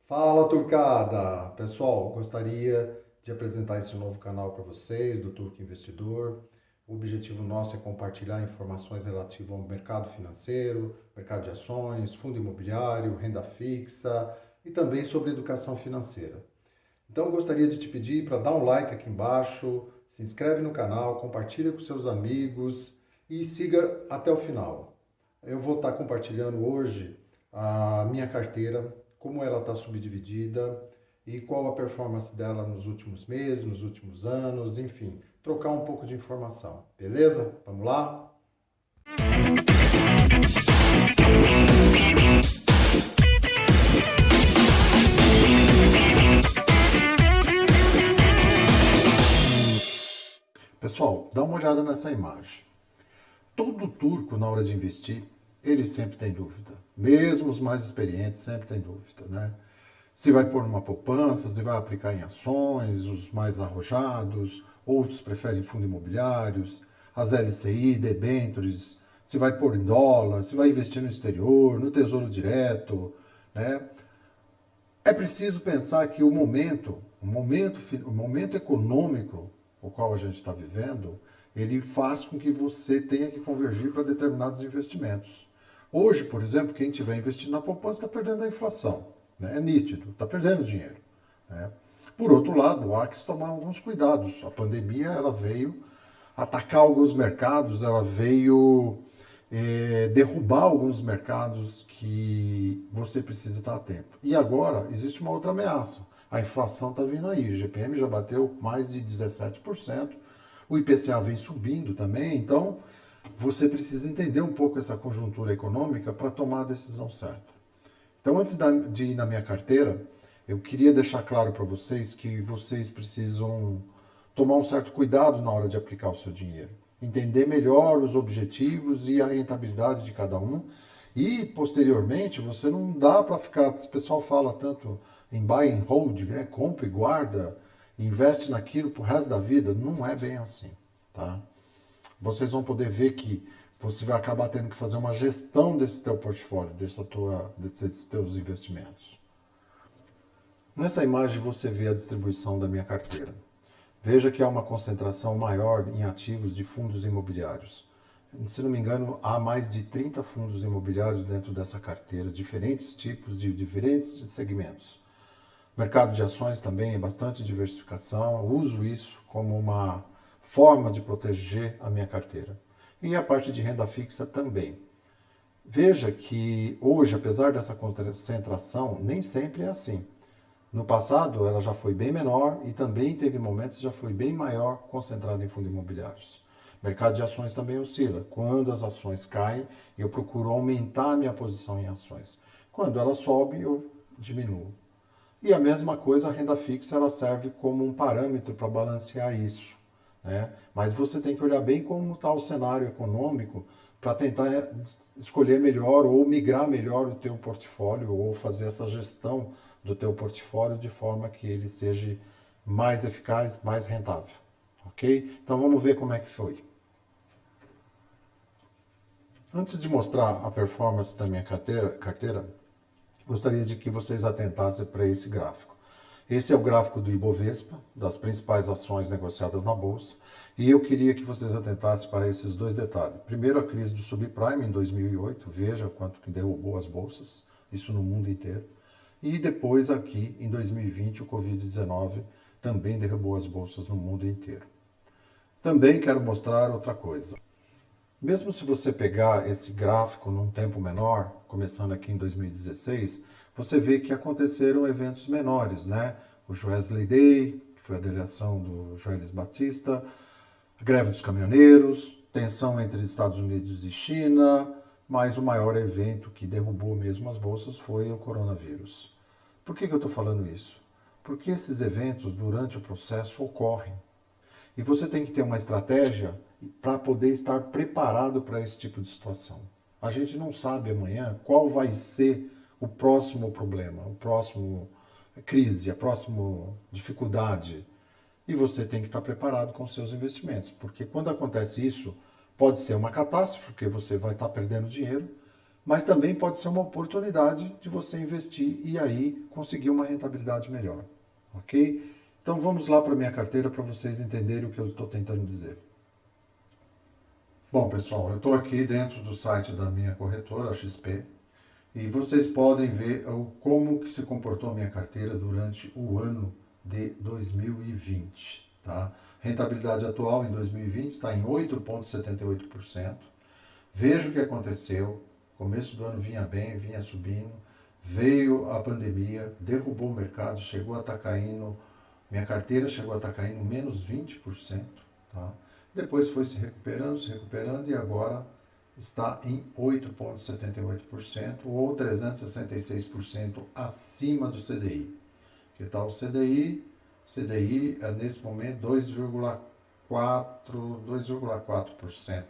Fala, turcada! Pessoal, gostaria de apresentar esse novo canal para vocês, do Turco Investidor. O objetivo nosso é compartilhar informações relativas ao mercado financeiro, mercado de ações, fundo imobiliário, renda fixa e também sobre educação financeira. Então, eu gostaria de te pedir para dar um like aqui embaixo, se inscreve no canal, compartilha com seus amigos e siga até o final. Eu vou estar compartilhando hoje a minha carteira, como ela está subdividida e qual a performance dela nos últimos meses, nos últimos anos, enfim, trocar um pouco de informação, beleza? Vamos lá? Pessoal, dá uma olhada nessa imagem. Todo turco, na hora de investir, ele sempre tem dúvida. Mesmo os mais experientes sempre têm dúvida, né? Se vai pôr numa poupança, se vai aplicar em ações, os mais arrojados, outros preferem fundos imobiliários, as LCI, debêntures, se vai pôr em dólar, se vai investir no exterior, no tesouro direto, né? É preciso pensar que o momento econômico o qual a gente está vivendo, ele faz com que você tenha que convergir para determinados investimentos. Hoje, por exemplo, quem estiver investindo na poupança está perdendo a inflação. Né? É nítido, está perdendo dinheiro. Né? Por outro lado, há que se tomar alguns cuidados. A pandemia ela veio atacar alguns mercados, ela veio derrubar alguns mercados que você precisa estar atento. E agora existe uma outra ameaça. A inflação está vindo aí, o GPM já bateu mais de 17%, o IPCA vem subindo também, então você precisa entender um pouco essa conjuntura econômica para tomar a decisão certa. Então, antes de ir na minha carteira, eu queria deixar claro para vocês que vocês precisam tomar um certo cuidado na hora de aplicar o seu dinheiro. Entender melhor os objetivos e a rentabilidade de cada um. E, posteriormente, você não dá para ficar... O pessoal fala tanto em buy and hold, né? Compra e guarda, investe naquilo pro resto da vida. Não é bem assim, tá? Vocês vão poder ver que você vai acabar tendo que fazer uma gestão desse teu portfólio, desses teus investimentos. Nessa imagem você vê a distribuição da minha carteira. Veja que há uma concentração maior em ativos de fundos imobiliários. Se não me engano, há mais de 30 fundos imobiliários dentro dessa carteira, diferentes tipos, de diferentes segmentos. Mercado de ações também é bastante diversificação, uso isso como uma forma de proteger a minha carteira. E a parte de renda fixa também. Veja que hoje, apesar dessa concentração, nem sempre é assim. No passado, ela já foi bem menor e também teve momentos que já foi bem maior concentrada em fundos imobiliários. Mercado de ações também oscila. Quando as ações caem, eu procuro aumentar a minha posição em ações. Quando ela sobe, eu diminuo. E a mesma coisa, a renda fixa, ela serve como um parâmetro para balancear isso. Né? Mas você tem que olhar bem como está o cenário econômico para tentar escolher melhor ou migrar melhor o teu portfólio ou fazer essa gestão do teu portfólio de forma que ele seja mais eficaz, mais rentável. Ok? Então vamos ver como é que foi. Antes de mostrar a performance da minha carteira, gostaria de que vocês atentassem para esse gráfico. Esse é o gráfico do Ibovespa, das principais ações negociadas na Bolsa, e eu queria que vocês atentassem para esses dois detalhes. Primeiro, a crise do subprime em 2008, veja quanto que derrubou as bolsas, isso no mundo inteiro. E depois aqui, em 2020, o Covid-19 também derrubou as bolsas no mundo inteiro. Também quero mostrar outra coisa. Mesmo se você pegar esse gráfico num tempo menor, começando aqui em 2016, você vê que aconteceram eventos menores, né? O Joesley Day, que foi a delegação do Joelis Batista, a greve dos caminhoneiros, tensão entre Estados Unidos e China, mas o maior evento que derrubou mesmo as bolsas foi o coronavírus. Por que eu estou falando isso? Porque esses eventos, durante o processo, ocorrem. E você tem que ter uma estratégia para poder estar preparado para esse tipo de situação. A gente não sabe amanhã qual vai ser o próximo problema, o próximo crise, a próxima dificuldade. E você tem que estar preparado com seus investimentos, porque quando acontece isso, pode ser uma catástrofe, porque você vai estar perdendo dinheiro, mas também pode ser uma oportunidade de você investir e aí conseguir uma rentabilidade melhor, ok? Então vamos lá para a minha carteira para vocês entenderem o que eu estou tentando dizer. Bom, pessoal, eu estou aqui dentro do site da minha corretora, a XP, e vocês podem ver como que se comportou a minha carteira durante o ano de 2020. Tá? Rentabilidade atual em 2020 está em 8,78%. Veja o que aconteceu. Começo do ano vinha bem, vinha subindo. Veio a pandemia, derrubou o mercado, chegou a estar caindo. Minha carteira chegou a estar caindo menos 20%. Tá? Depois foi se recuperando e agora está em 8,78% ou 366% acima do CDI. Que tal o CDI? CDI é nesse momento 2,4%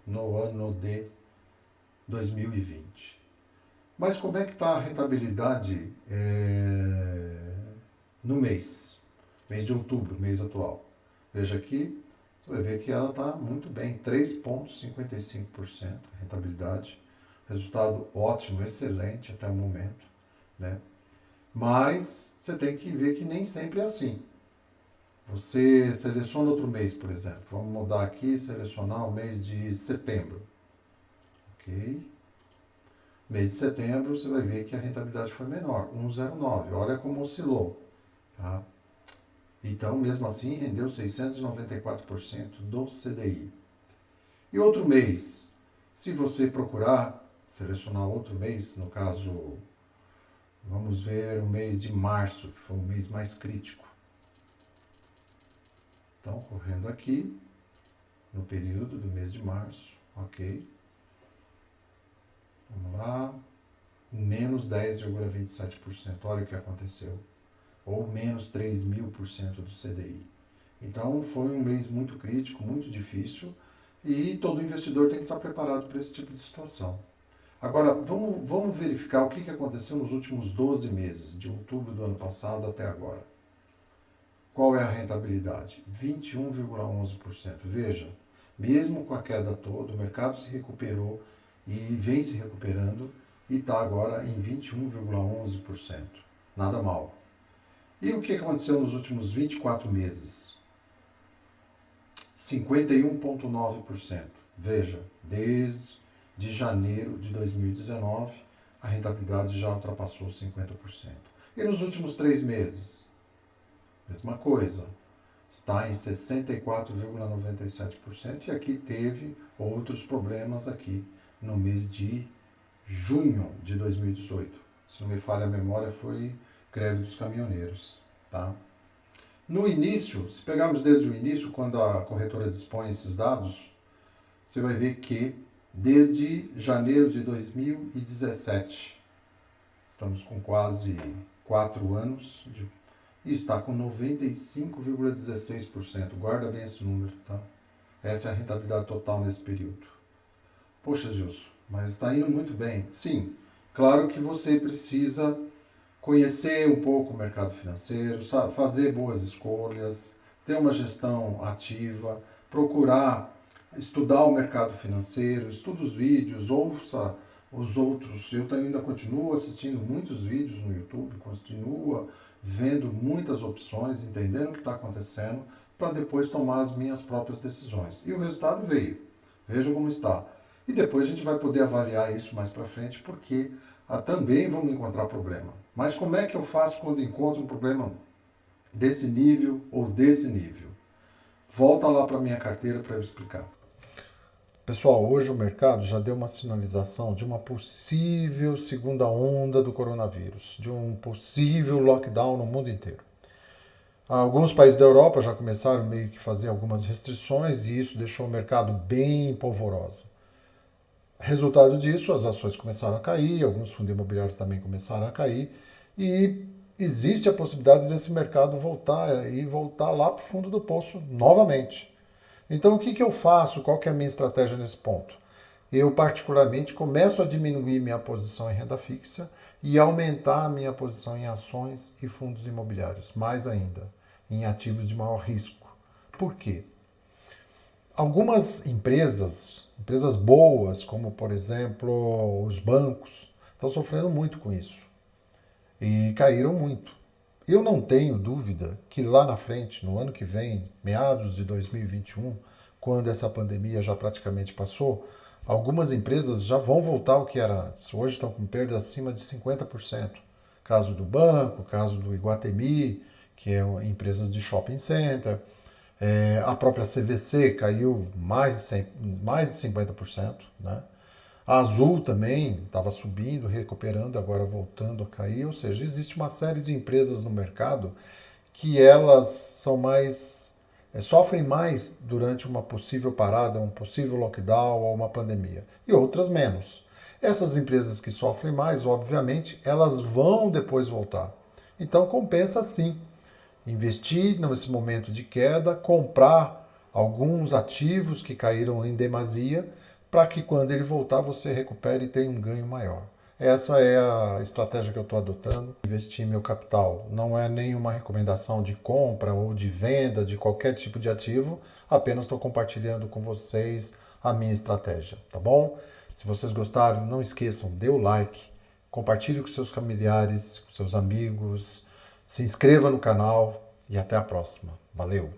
no ano de 2020. Mas como é que está a rentabilidade no mês de outubro, mês atual? Veja aqui, você vai ver que ela está muito bem, 3,55% rentabilidade, resultado ótimo, excelente até o momento, né? Mas você tem que ver que nem sempre é assim. Você seleciona outro mês, por exemplo. Vamos mudar aqui, selecionar o mês de setembro. Ok? Mês de setembro, você vai ver que a rentabilidade foi menor, 1,09. Olha como oscilou. Tá? Então, mesmo assim, rendeu 694% do CDI. E outro mês, se você procurar, selecionar outro mês, no caso, vamos ver o mês de março, que foi o mês mais crítico. Então, correndo aqui, no período do mês de março, ok? Vamos lá, menos 10,27%, olha o que aconteceu. Ou menos 3.000% do CDI. Então, foi um mês muito crítico, muito difícil, e todo investidor tem que estar preparado para esse tipo de situação. Agora, vamos verificar o que aconteceu nos últimos 12 meses, de outubro do ano passado até agora. Qual é a rentabilidade? 21,11%. Veja, mesmo com a queda toda, o mercado se recuperou e vem se recuperando e está agora em 21,11%. Nada mal. E o que aconteceu nos últimos 24 meses? 51,9%. Veja, desde janeiro de 2019, a rentabilidade já ultrapassou 50%. E nos últimos 3 meses? Mesma coisa. Está em 64,97% e aqui teve outros problemas aqui no mês de junho de 2018. Se não me falha a memória, foi greve dos caminhoneiros. Tá? No início, se pegarmos desde o início, quando a corretora dispõe esses dados, você vai ver que desde janeiro de 2017, estamos com quase 4 anos, e está com 95,16%. Guarda bem esse número, tá? Essa é a rentabilidade total nesse período. Poxa, Gilson, mas está indo muito bem. Sim, claro que você precisa conhecer um pouco o mercado financeiro, fazer boas escolhas, ter uma gestão ativa, procurar estudar o mercado financeiro, estuda os vídeos, ouça os outros. Eu ainda continuo assistindo muitos vídeos no YouTube, continuo vendo muitas opções, entendendo o que está acontecendo, para depois tomar as minhas próprias decisões. E o resultado veio. Veja como está. E depois a gente vai poder avaliar isso mais para frente, porque também vamos encontrar problema. Mas como é que eu faço quando encontro um problema desse nível ou desse nível? Volta lá para a minha carteira para eu explicar. Pessoal, hoje o mercado já deu uma sinalização de uma possível segunda onda do coronavírus, de um possível lockdown no mundo inteiro. Alguns países da Europa já começaram meio que fazer algumas restrições e isso deixou o mercado bem polvorosa. Resultado disso, as ações começaram a cair, alguns fundos imobiliários também começaram a cair e existe a possibilidade desse mercado voltar lá para o fundo do poço novamente. Então, o que eu faço? Qual que é a minha estratégia nesse ponto? Eu, particularmente, começo a diminuir minha posição em renda fixa e aumentar a minha posição em ações e fundos imobiliários, mais ainda, em ativos de maior risco. Por quê? Algumas empresas, Empresas boas, como por exemplo os bancos, estão sofrendo muito com isso e caíram muito. Eu não tenho dúvida que lá na frente, no ano que vem, meados de 2021, quando essa pandemia já praticamente passou, algumas empresas já vão voltar ao que era antes. Hoje estão com perda acima de 50%. Caso do banco, caso do Iguatemi, que é empresas de shopping center. A própria CVC caiu mais de 50%. Né? A Azul também estava subindo, recuperando, agora voltando a cair. Ou seja, existe uma série de empresas no mercado que elas são sofrem mais durante uma possível parada, um possível lockdown ou uma pandemia, e outras menos. Essas empresas que sofrem mais, obviamente, elas vão depois voltar. Então compensa sim investir nesse momento de queda, comprar alguns ativos que caíram em demasia, para que quando ele voltar você recupere e tenha um ganho maior. Essa é a estratégia que eu estou adotando. Investir meu capital não é nenhuma recomendação de compra ou de venda de qualquer tipo de ativo, apenas estou compartilhando com vocês a minha estratégia, tá bom? Se vocês gostaram, não esqueçam, dê o like, compartilhe com seus familiares, com seus amigos, se inscreva no canal e até a próxima. Valeu!